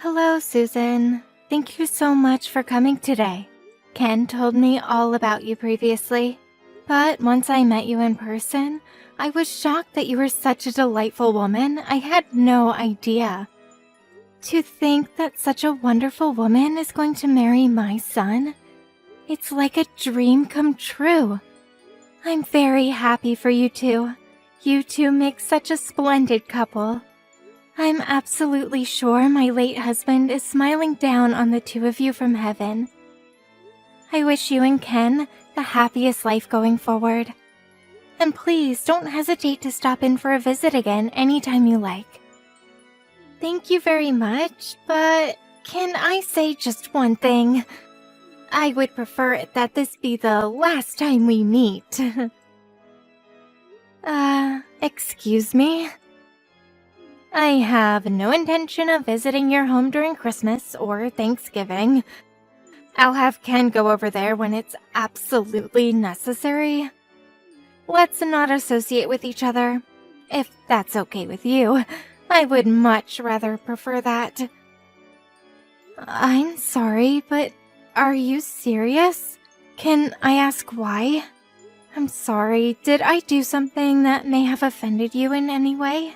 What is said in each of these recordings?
Hello, Susan. Thank you so much for coming today. Ken told me all about you previously, but once I met you in person, I was shocked that you were such a delightful woman. I had no idea. To think that such a wonderful woman is going to marry my son, it's like a dream come true. I'm very happy for you two. You two make such a splendid couple. I'm absolutely sure my late husband is smiling down on the two of you from heaven. I wish you and Ken the happiest life going forward. And please don't hesitate to stop in for a visit again anytime you like. Thank you very much, but can I say just one thing? I would prefer that this be the last time we meet. Excuse me? I have no intention of visiting your home during Christmas or Thanksgiving. I'll have Ken go over there when it's absolutely necessary. Let's not associate with each other. If that's okay with you, I would much rather prefer that. I'm sorry, but are you serious? Can I ask why? I'm sorry, did I do something that may have offended you in any way?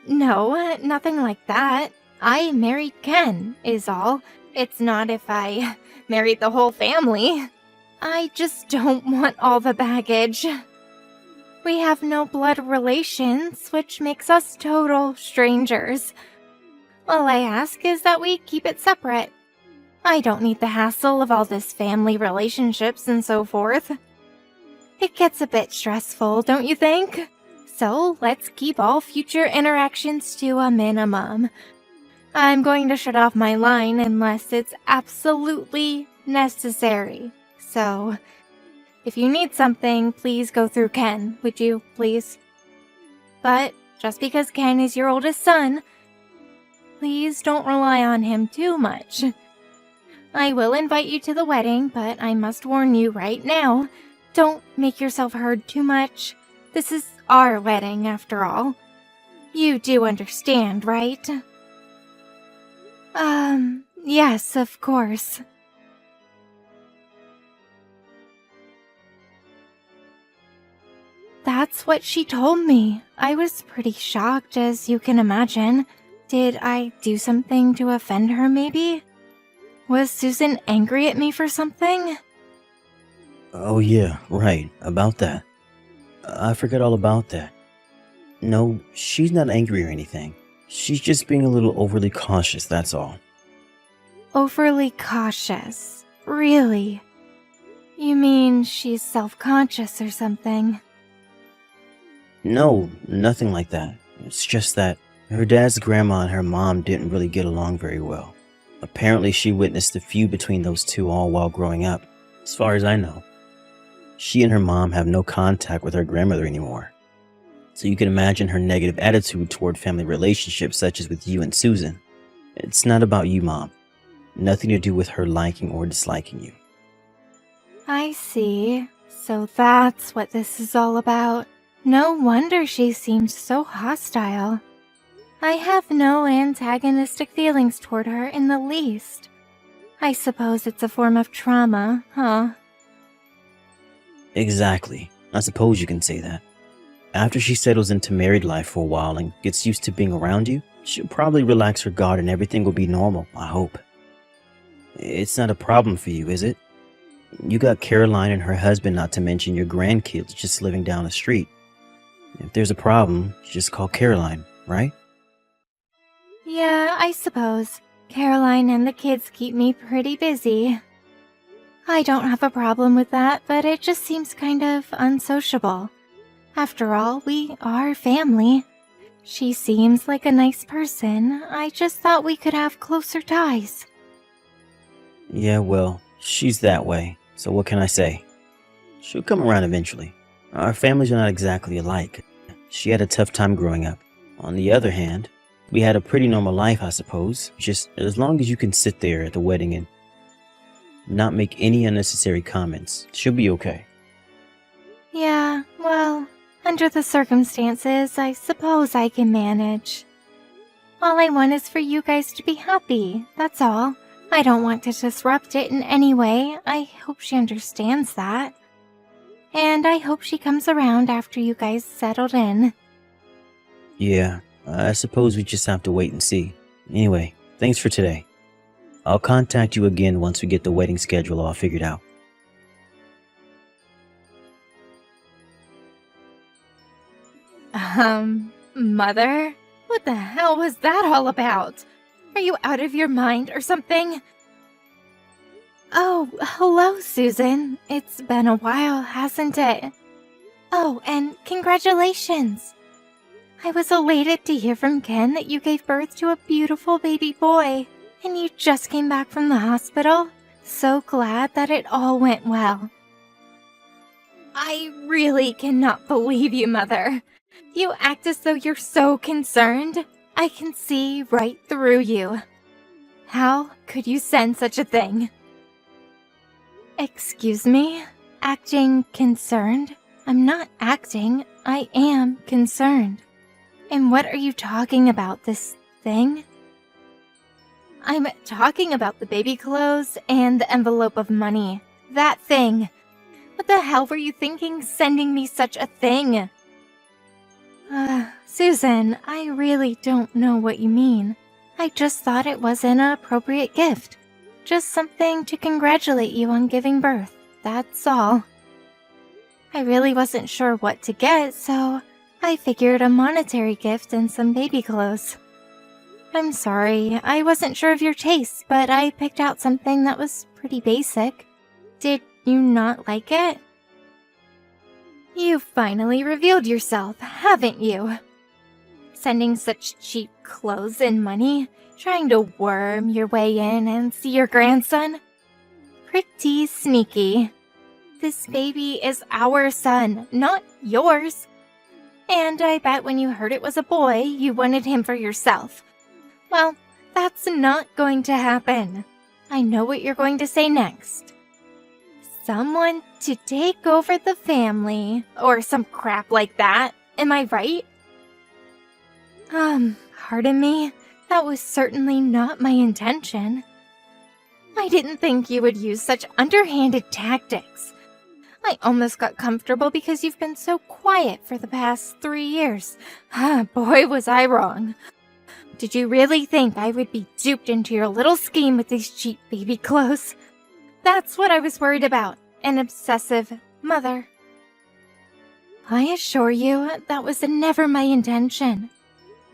No, nothing like that. I married Ken, is all. It's not if I married the whole family. I just don't want all the baggage. We have no blood relations, which makes us total strangers. All I ask is that we keep it separate. I don't need the hassle of all this family relationships and so forth. It gets a bit stressful, don't you think? So let's keep all future interactions to a minimum. I'm going to shut off my line unless it's absolutely necessary. So, if you need something, please go through Ken, would you, please? But just because Ken is your oldest son, please don't rely on him too much. I will invite you to the wedding, but I must warn you right now, don't make yourself heard too much. This is our wedding, after all. You do understand, right? Yes, of course. That's what she told me. I was pretty shocked, as you can imagine. Did I do something to offend her, maybe? Was Susan angry at me for something? Oh yeah, right, about that. I forgot all about that. No, she's not angry or anything. She's just being a little overly cautious, that's all. Overly cautious. Really? You mean she's self-conscious or something? No, nothing like that. It's just that her dad's grandma and her mom didn't really get along very well. Apparently she witnessed the feud between those two all while growing up, as far as I know. She and her mom have no contact with her grandmother anymore. So you can imagine her negative attitude toward family relationships such as with you and Susan. It's not about you, Mom. Nothing to do with her liking or disliking you. I see. So that's what this is all about. No wonder she seemed so hostile. I have no antagonistic feelings toward her in the least. I suppose it's a form of trauma, huh? Exactly. I suppose you can say that. After she settles into married life for a while and gets used to being around you, she'll probably relax her guard and everything will be normal, I hope. It's not a problem for you, is it? You got Caroline and her husband, not to mention your grandkids just living down the street. If there's a problem, just call Caroline, right? Yeah, I suppose. Caroline and the kids keep me pretty busy. I don't have a problem with that, but it just seems kind of unsociable. After all, we are family. She seems like a nice person. I just thought we could have closer ties. Yeah, well, she's that way, so what can I say? She'll come around eventually. Our families are not exactly alike. She had a tough time growing up. On the other hand, we had a pretty normal life, I suppose. Just as long as you can sit there at the wedding and not make any unnecessary comments, she'll be okay. Yeah, well, under the circumstances, I suppose I can manage. All I want is for you guys to be happy, that's all. I don't want to disrupt it in any way. I hope she understands that. And I hope she comes around after you guys settled in. Yeah, I suppose we just have to wait and see. Anyway, thanks for today. I'll contact you again once we get the wedding schedule all figured out. Mother? What the hell was that all about? Are you out of your mind or something? Oh, hello, Susan. It's been a while, hasn't it? Oh, and congratulations. I was elated to hear from Ken that you gave birth to a beautiful baby boy, and you just came back from the hospital. So glad that it all went well. I really cannot believe you, Mother. You act as though you're so concerned. I can see right through you. How could you send such a thing? Excuse me? Acting concerned? I'm not acting. I am concerned. And what are you talking about, this thing? I'm talking about the baby clothes and the envelope of money. That thing. What the hell were you thinking sending me such a thing? Susan, I really don't know what you mean. I just thought it was an appropriate gift. Just something to congratulate you on giving birth, that's all. I really wasn't sure what to get, so I figured a monetary gift and some baby clothes. I'm sorry, I wasn't sure of your taste, but I picked out something that was pretty basic. Did you not like it? You finally revealed yourself, haven't you? Sending such cheap clothes and money, trying to worm your way in and see your grandson? Pretty sneaky. This baby is our son, not yours. And I bet when you heard it was a boy, you wanted him for yourself. Well, that's not going to happen. I know what you're going to say next. Someone to take over the family, or some crap like that. Am I right? Pardon me? That was certainly not my intention. I didn't think you would use such underhanded tactics. I almost got comfortable because you've been so quiet for the past 3 years. Boy, was I wrong. Did you really think I would be duped into your little scheme with these cheap baby clothes? That's what I was worried about. An obsessive mother. I assure you, that was never my intention.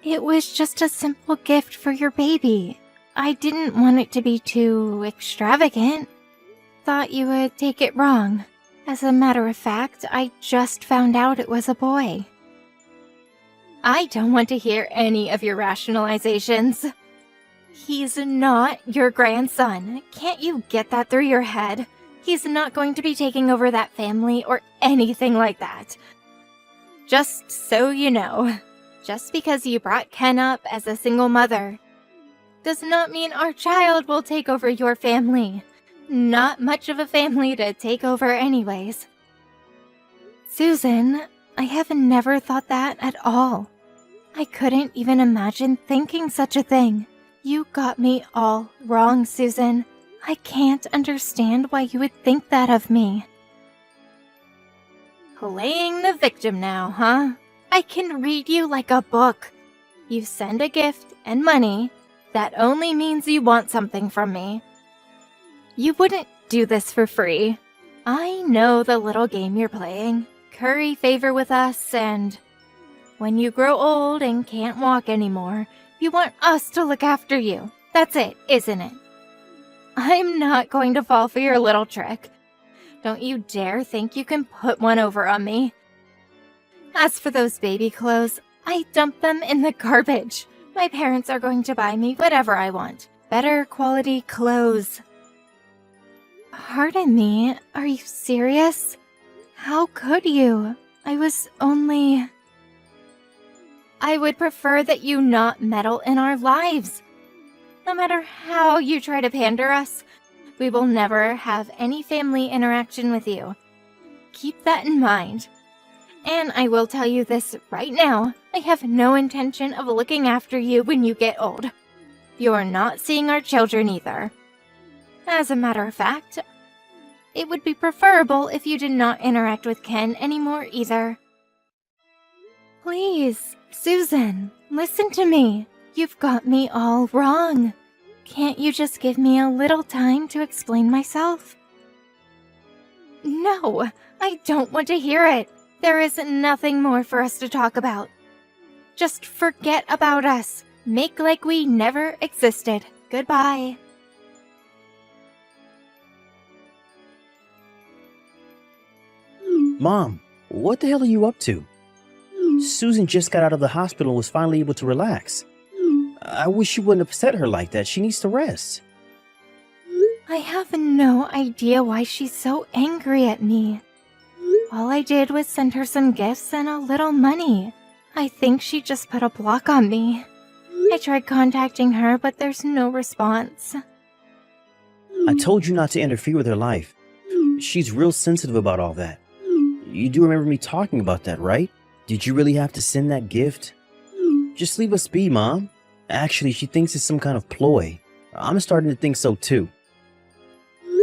It was just a simple gift for your baby. I didn't want it to be too extravagant. Thought you would take it wrong. As a matter of fact, I just found out it was a boy. I don't want to hear any of your rationalizations. He's not your grandson. Can't you get that through your head? He's not going to be taking over that family or anything like that. Just so you know, just because you brought Ken up as a single mother does not mean our child will take over your family. Not much of a family to take over anyways. Susan, I have never thought that at all. I couldn't even imagine thinking such a thing. You got me all wrong, Susan. I can't understand why you would think that of me. Playing the victim now, huh? I can read you like a book. You send a gift and money. That only means you want something from me. You wouldn't do this for free. I know the little game you're playing. Curry favor with us, and when you grow old and can't walk anymore, you want us to look after you. That's it, isn't it? I'm not going to fall for your little trick. Don't you dare think you can put one over on me. As for those baby clothes, I dumped them in the garbage. My parents are going to buy me whatever I want. Better quality clothes. Pardon me, are you serious? How could you? I was only... I would prefer that you not meddle in our lives. No matter how you try to pander us, we will never have any family interaction with you. Keep that in mind. And I will tell you this right now, I have no intention of looking after you when you get old. You're not seeing our children either. As a matter of fact, it would be preferable if you did not interact with Ken anymore either. Please, Susan, listen to me. You've got me all wrong. Can't you just give me a little time to explain myself? No, I don't want to hear it. There is nothing more for us to talk about. Just forget about us. Make like we never existed. Goodbye. Mom, what the hell are you up to? Susan just got out of the hospital and was finally able to relax. I wish you wouldn't upset her like that. She needs to rest. I have no idea why she's so angry at me. All I did was send her some gifts and a little money. I think she just put a block on me. I tried contacting her, but there's no response. I told you not to interfere with her life. She's real sensitive about all that. You do remember me talking about that, right? Did you really have to send that gift? Just leave us be, Mom. Actually, she thinks it's some kind of ploy. I'm starting to think so too.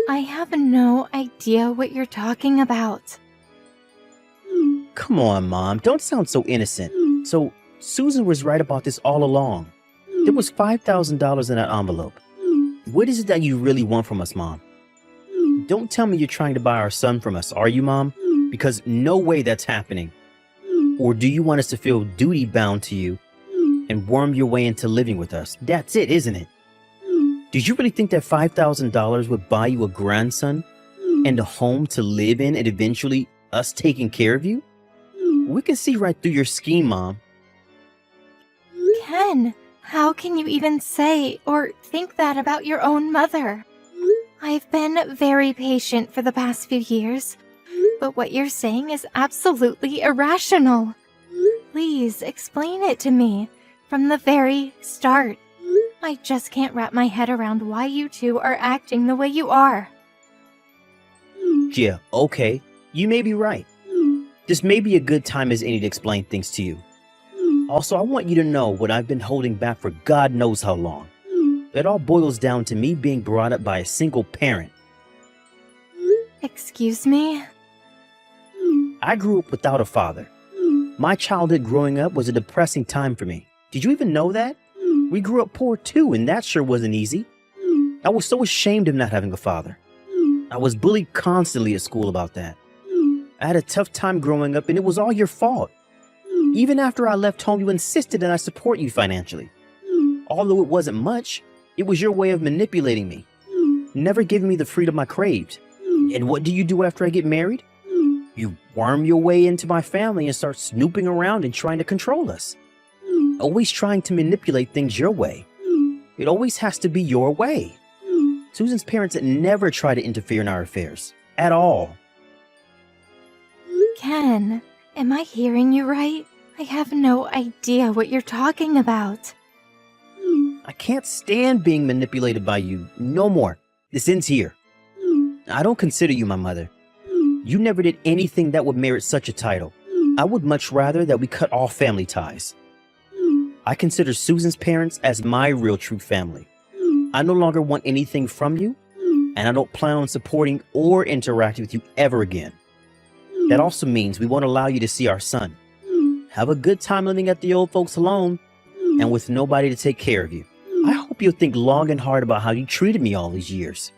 I have no idea what you're talking about. Come on, Mom. Don't sound so innocent. So, Susan was right about this all along. There was $5,000 in that envelope. What is it that you really want from us, Mom? Don't tell me you're trying to buy our son from us, are you, Mom? Because no way that's happening. Or do you want us to feel duty-bound to you and worm your way into living with us? That's it, isn't it? Did you really think that $5,000 would buy you a grandson and a home to live in and eventually us taking care of you? We can see right through your scheme, Mom. Ken, how can you even say or think that about your own mother? I've been very patient for the past few years, but what you're saying is absolutely irrational. Please explain it to me from the very start. I just can't wrap my head around why you two are acting the way you are. Yeah, okay. You may be right. This may be a good time as any to explain things to you. Also, I want you to know what I've been holding back for God knows how long. It all boils down to me being brought up by a single parent. Excuse me? I grew up without a father. My childhood growing up was a depressing time for me. Did you even know that? We grew up poor too, and that sure wasn't easy. I was so ashamed of not having a father. I was bullied constantly at school about that. I had a tough time growing up, and it was all your fault. Even after I left home, you insisted that I support you financially. Although it wasn't much, it was your way of manipulating me, never giving me the freedom I craved. And what do you do after I get married? You worm your way into my family and start snooping around and trying to control us. Always trying to manipulate things your way. It always has to be your way. Susan's parents never try to interfere in our affairs. At all. Ken, am I hearing you right? I have no idea what you're talking about. I can't stand being manipulated by you. No more. This ends here. I don't consider you my mother. You never did anything that would merit such a title. I would much rather that we cut all family ties. I consider Susan's parents as my real true family. I no longer want anything from you, and I don't plan on supporting or interacting with you ever again. That also means we won't allow you to see our son. Have a good time living at the old folks alone and with nobody to take care of you. I hope you'll think long and hard about how you treated me all these years.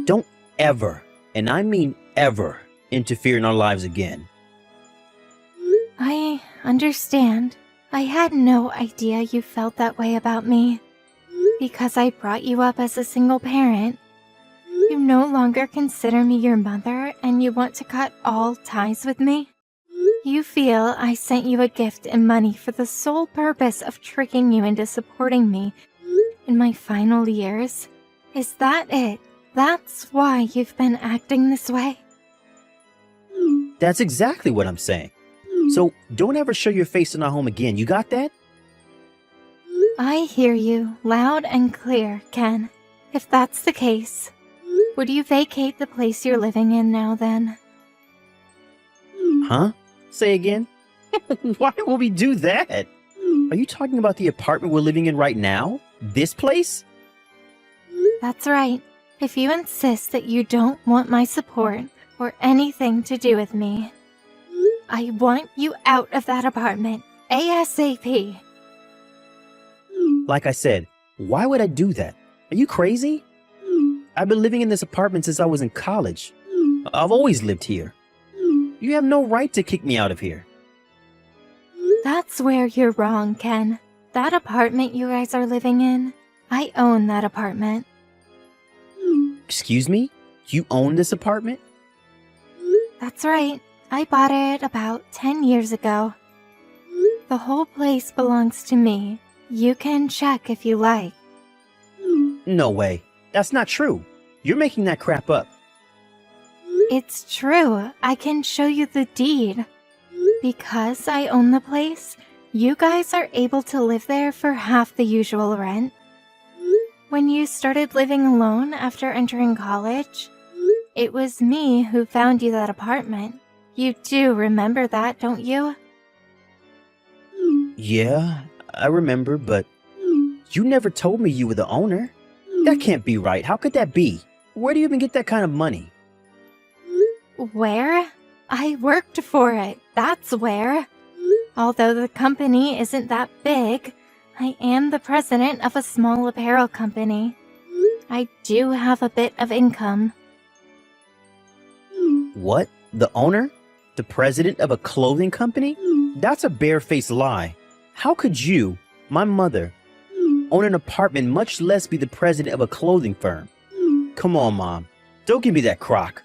Don't ever, and I mean ever, interfere in our lives again. I understand. I had no idea you felt that way about me. Because I brought you up as a single parent, you no longer consider me your mother and you want to cut all ties with me? You feel I sent you a gift and money for the sole purpose of tricking you into supporting me in my final years? Is that it? That's why you've been acting this way? That's exactly what I'm saying. So don't ever show your face in our home again. You got that? I hear you loud and clear, Ken. If that's the case, would you vacate the place you're living in now then? Huh? Say again? Why would we do that? Are you talking about the apartment we're living in right now? This place? That's right. If you insist that you don't want my support or anything to do with me, I want you out of that apartment ASAP. Like I said, why would I do that? Are you crazy? I've been living in this apartment since I was in college. I've always lived here. You have no right to kick me out of here. That's where you're wrong, Ken. That apartment you guys are living in, I own that apartment. Excuse me? You own this apartment? That's right. I bought it about 10 years ago. The whole place belongs to me. You can check if you like. No way. That's not true. You're making that crap up. It's true. I can show you the deed. Because I own the place, you guys are able to live there for half the usual rent. When you started living alone after entering college, it was me who found you that apartment. You do remember that, don't you? Yeah, I remember, but you never told me you were the owner. That can't be right. How could that be? Where do you even get that kind of money? Where? I worked for it. That's where. Although the company isn't that big, I am the president of a small apparel company. I do have a bit of income. What? The owner? The president of a clothing company? That's a barefaced lie. How could you, my mother, own an apartment, much less be the president of a clothing firm? Come on, Mom. Don't give me that crock.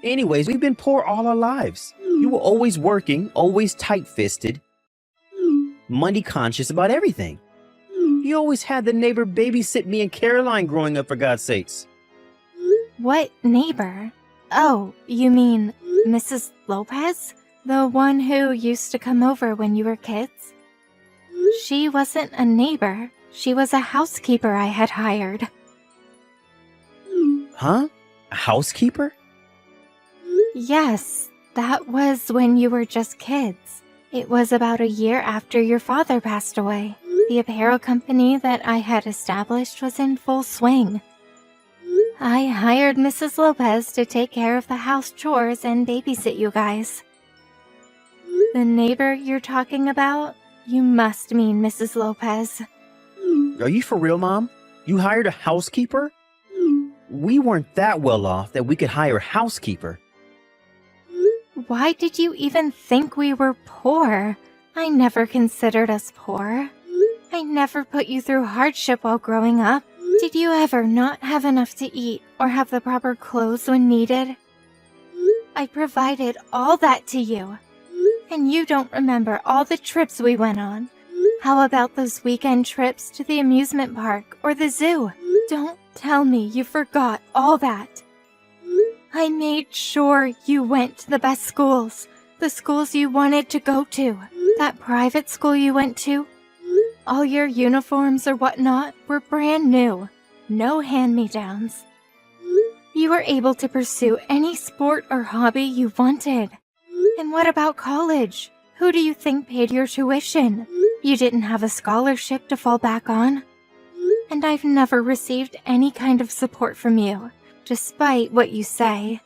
Anyways, we've been poor all our lives. You were always working, always tight-fisted, money conscious about everything. You always had the neighbor babysit me and Caroline growing up, for God's sakes. What neighbor? Oh, you mean Mrs. Lopez? The one who used to come over when you were kids? She wasn't a neighbor. She was a housekeeper I had hired. Huh? A housekeeper? Yes, that was when you were just kids. It was about a year after your father passed away. The apparel company that I had established was in full swing. I hired Mrs. Lopez to take care of the house chores and babysit you guys. The neighbor you're talking about? You must mean Mrs. Lopez. Are you for real, Mom? You hired a housekeeper? We weren't that well off that we could hire a housekeeper. Why did you even think we were poor? I never considered us poor. I never put you through hardship while growing up. Did you ever not have enough to eat or have the proper clothes when needed? I provided all that to you. And you don't remember all the trips we went on. How about those weekend trips to the amusement park or the zoo? Don't tell me you forgot all that. I made sure you went to the best schools, the schools you wanted to go to, that private school you went to. All your uniforms or whatnot were brand new, no hand-me-downs. You were able to pursue any sport or hobby you wanted. And what about college? Who do you think paid your tuition? You didn't have a scholarship to fall back on. And I've never received any kind of support from you, despite what you say.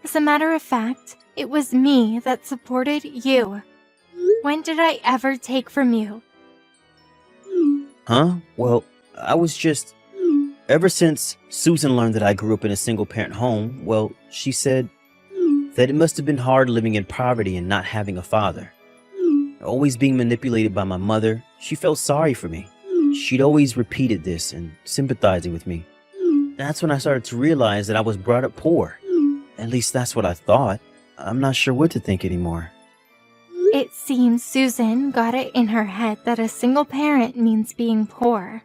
As a matter of fact, it was me that supported you. When did I ever take from you? Huh? Well, I was just... Ever since Susan learned that I grew up in a single-parent home, well, she said that it must have been hard living in poverty and not having a father. Always being manipulated by my mother, she felt sorry for me. She'd always repeated this and sympathizing with me. That's when I started to realize that I was brought up poor. At least that's what I thought. I'm not sure what to think anymore. It seems Susan got it in her head that a single parent means being poor.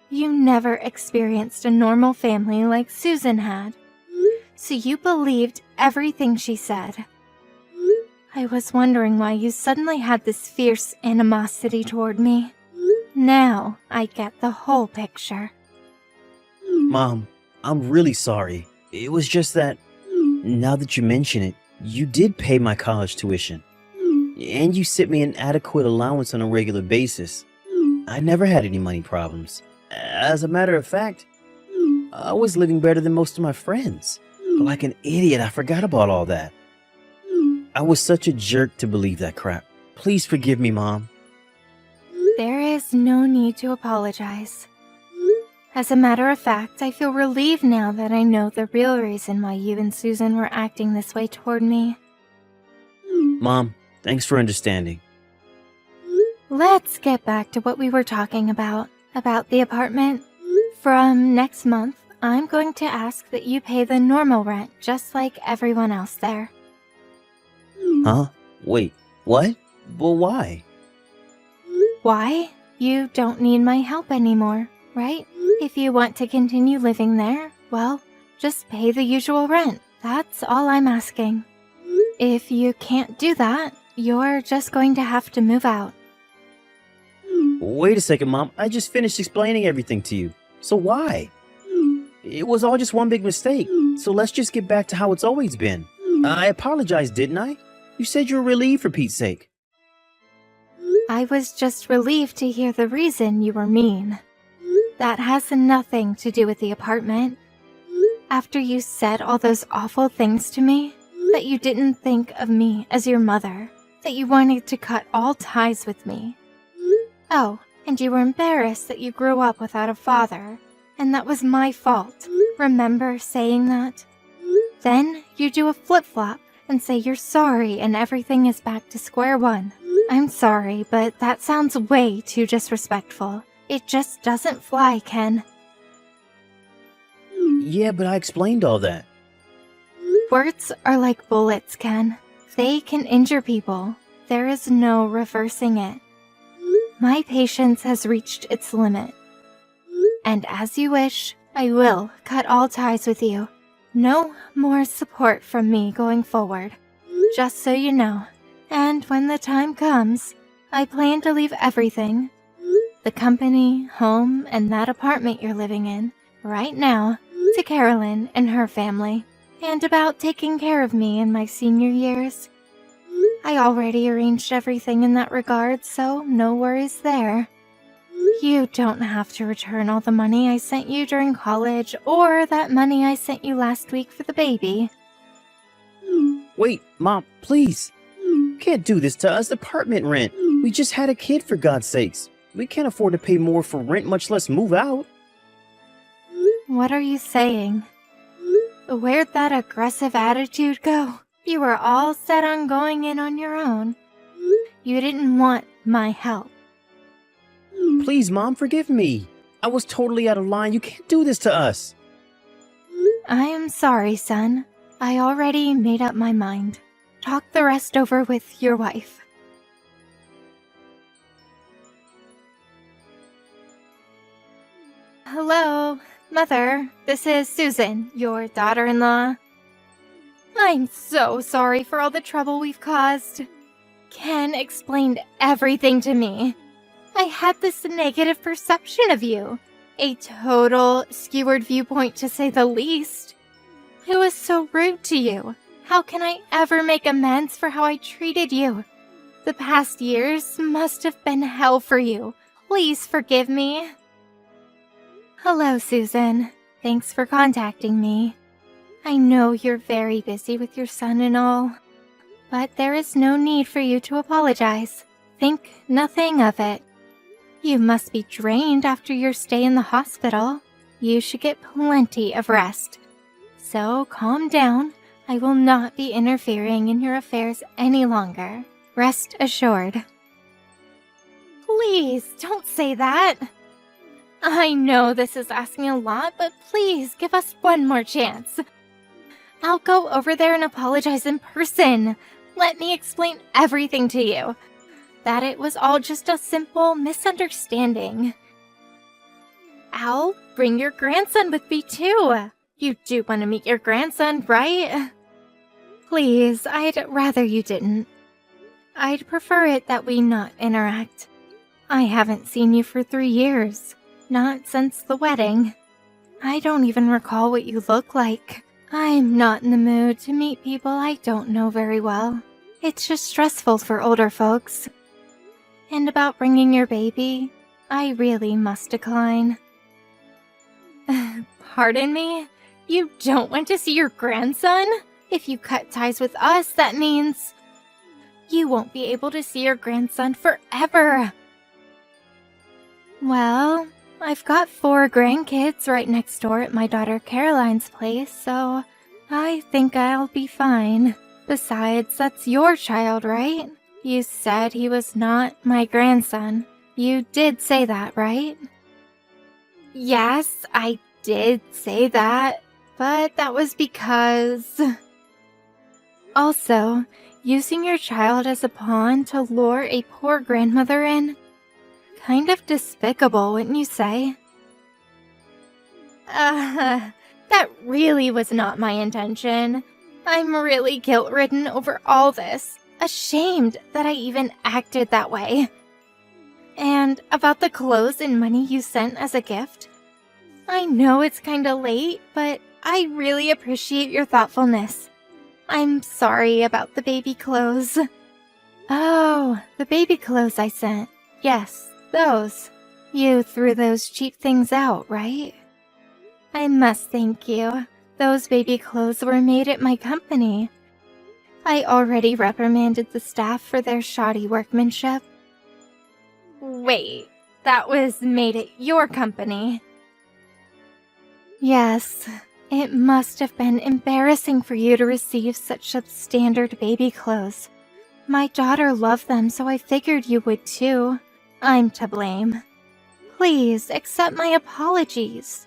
You never experienced a normal family like Susan had. So you believed everything she said. I was wondering why you suddenly had this fierce animosity toward me. Now I get the whole picture. Mom, I'm really sorry. It was just that, now that you mention it, You did pay my college tuition, and you sent me an adequate allowance on a regular basis. I never had any money problems. As a matter of fact, I was living better than most of my friends. But like an idiot, I forgot about all that. I was such a jerk to believe that crap. Please forgive me, Mom. There is no need to apologize. As a matter of fact, I feel relieved now that I know the real reason why you and Susan were acting this way toward me. Mom, thanks for understanding. Let's get back to what we were talking about the apartment. From next month, I'm going to ask that you pay the normal rent just like everyone else there. Huh? Wait, what? Well, why? Why? You don't need my help anymore, right? If you want to continue living there, well, just pay the usual rent. That's all I'm asking. If you can't do that, you're just going to have to move out. Wait a second, Mom. I just finished explaining everything to you. So why? It was all just one big mistake. So let's just get back to how it's always been. I apologized, didn't I? You said you were relieved for Pete's sake. I was just relieved to hear the reason you were mean. That has nothing to do with the apartment. After you said all those awful things to me, that you didn't think of me as your mother, that you wanted to cut all ties with me. Oh, and you were embarrassed that you grew up without a father, and that was my fault. Remember saying that? Then you do a flip-flop and say you're sorry and everything is back to square one. I'm sorry, but that sounds way too disrespectful. It just doesn't fly, Ken. Yeah, but I explained all that. Words are like bullets, Ken. They can injure people. There is no reversing it. My patience has reached its limit. And as you wish, I will cut all ties with you. No more support from me going forward. Just so you know. And when the time comes, I plan to leave everything. The company, home, and that apartment you're living in, right now, to Carolyn and her family. And about taking care of me in my senior years. I already arranged everything in that regard, so no worries there. You don't have to return all the money I sent you during college or that money I sent you last week for the baby. Wait, Mom, please. You can't do this to us. Apartment rent. We just had a kid, for God's sakes. We can't afford to pay more for rent, much less move out. What are you saying? Where'd that aggressive attitude go? You were all set on going in on your own. You didn't want my help. Please, Mom, forgive me. I was totally out of line. You can't do this to us. I am sorry, son. I already made up my mind. Talk the rest over with your wife. Hello, Mother. This is Susan, your daughter-in-law. I'm so sorry for all the trouble we've caused. Ken explained everything to me. I had this negative perception of you. A total skewered viewpoint, to say the least. I was so rude to you. How can I ever make amends for how I treated you? The past years must have been hell for you. Please forgive me. Hello, Susan. Thanks for contacting me. I know you're very busy with your son and all, but there is no need for you to apologize. Think nothing of it. You must be drained after your stay in the hospital. You should get plenty of rest. So calm down. I will not be interfering in your affairs any longer. Rest assured. Please, don't say that. I know this is asking a lot, but please give us one more chance. I'll go over there and apologize in person. Let me explain everything to you. That it was all just a simple misunderstanding. I'll bring your grandson with me too. You do want to meet your grandson, right? Please, I'd rather you didn't. I'd prefer it that we not interact. I haven't seen you for 3 years. Not since the wedding. I don't even recall what you look like. I'm not in the mood to meet people I don't know very well. It's just stressful for older folks. And about bringing your baby, I really must decline. Pardon me? You don't want to see your grandson? If you cut ties with us, that means you won't be able to see your grandson forever. Well, I've got 4 grandkids right next door at my daughter Caroline's place, so I think I'll be fine. Besides, that's your child, right? You said he was not my grandson. You did say that, right? Yes, I did say that, but that was because... Also, using your child as a pawn to lure a poor grandmother in? Kind of despicable, wouldn't you say? That really was not my intention. I'm really guilt-ridden over all this, ashamed that I even acted that way. And about the clothes and money you sent as a gift? I know it's kinda late, but I really appreciate your thoughtfulness. I'm sorry about the baby clothes. Oh, the baby clothes I sent. Yes, those. You threw those cheap things out, right? I must thank you. Those baby clothes were made at my company. I already reprimanded the staff for their shoddy workmanship. Wait, that was made at your company? Yes. It must have been embarrassing for you to receive such substandard baby clothes. My daughter loved them, so I figured you would too. I'm to blame. Please, accept my apologies.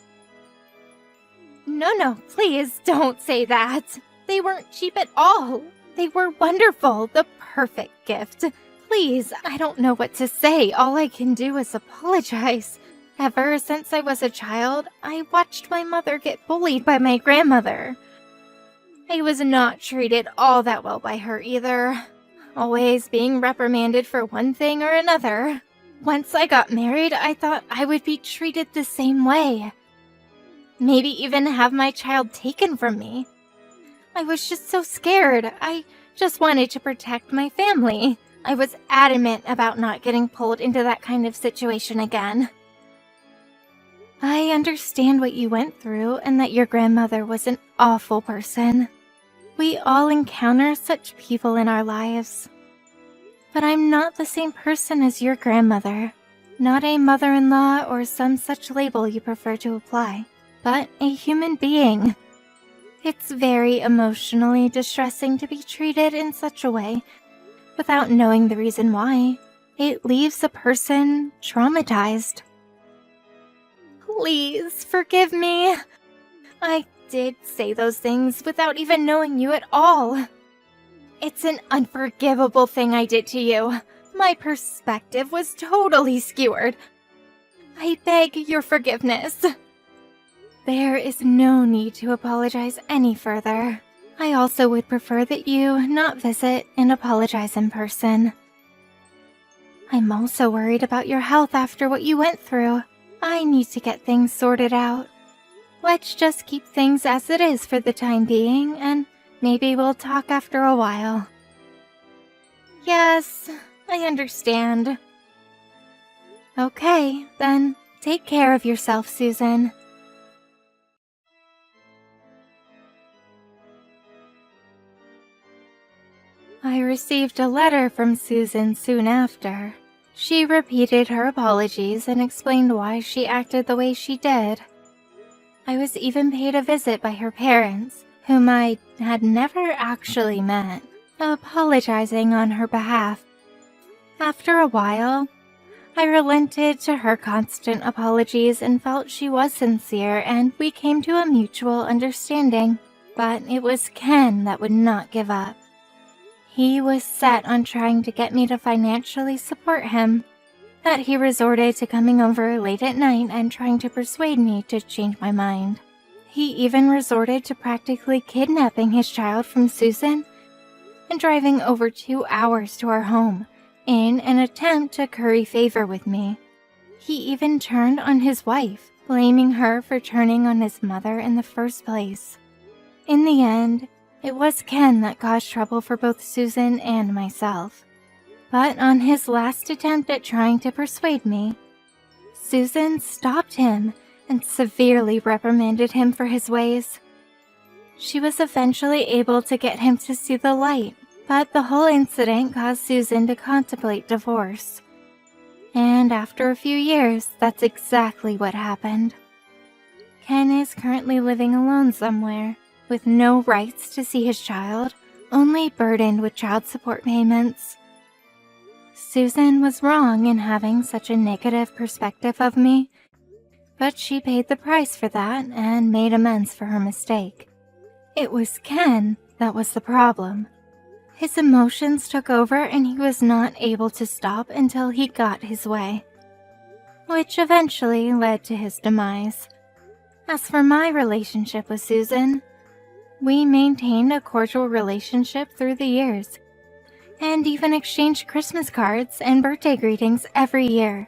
No, please don't say that. They weren't cheap at all. They were wonderful, the perfect gift. Please, I don't know what to say. All I can do is apologize. Ever since I was a child, I watched my mother get bullied by my grandmother. I was not treated all that well by her either, always being reprimanded for one thing or another. Once I got married, I thought I would be treated the same way. Maybe even have my child taken from me. I was just so scared. I just wanted to protect my family. I was adamant about not getting pulled into that kind of situation again. I understand what you went through and that your grandmother was an awful person. We all encounter such people in our lives. But I'm not the same person as your grandmother. Not a mother-in-law or some such label you prefer to apply, but a human being. It's very emotionally distressing to be treated in such a way without knowing the reason why. It leaves a person traumatized. Please forgive me. I did say those things without even knowing you at all. It's an unforgivable thing I did to you. My perspective was totally skewered. I beg your forgiveness. There is no need to apologize any further. I also would prefer that you not visit and apologize in person. I'm also worried about your health after what you went through. I need to get things sorted out. Let's just keep things as it is for the time being, and maybe we'll talk after a while. Yes, I understand. Okay, then take care of yourself, Susan. I received a letter from Susan soon after. She repeated her apologies and explained why she acted the way she did. I was even paid a visit by her parents, whom I had never actually met, apologizing on her behalf. After a while, I relented to her constant apologies and felt she was sincere, and we came to a mutual understanding. But it was Ken that would not give up. He was set on trying to get me to financially support him, that he resorted to coming over late at night and trying to persuade me to change my mind. He even resorted to practically kidnapping his child from Susan and driving over 2 hours to our home in an attempt to curry favor with me. He even turned on his wife, blaming her for turning on his mother in the first place. In the end, it was Ken that caused trouble for both Susan and myself. But on his last attempt at trying to persuade me, Susan stopped him and severely reprimanded him for his ways. She was eventually able to get him to see the light, but the whole incident caused Susan to contemplate divorce. And after a few years, that's exactly what happened. Ken is currently living alone somewhere, with no rights to see his child, only burdened with child support payments. Susan was wrong in having such a negative perspective of me, but she paid the price for that and made amends for her mistake. It was Ken that was the problem. His emotions took over and he was not able to stop until he got his way, which eventually led to his demise. As for my relationship with Susan, we maintained a cordial relationship through the years, and even exchanged Christmas cards and birthday greetings every year.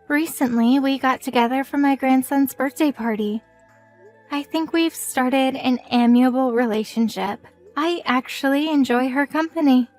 Recently, we got together for my grandson's birthday party. I think we've started an amiable relationship. I actually enjoy her company.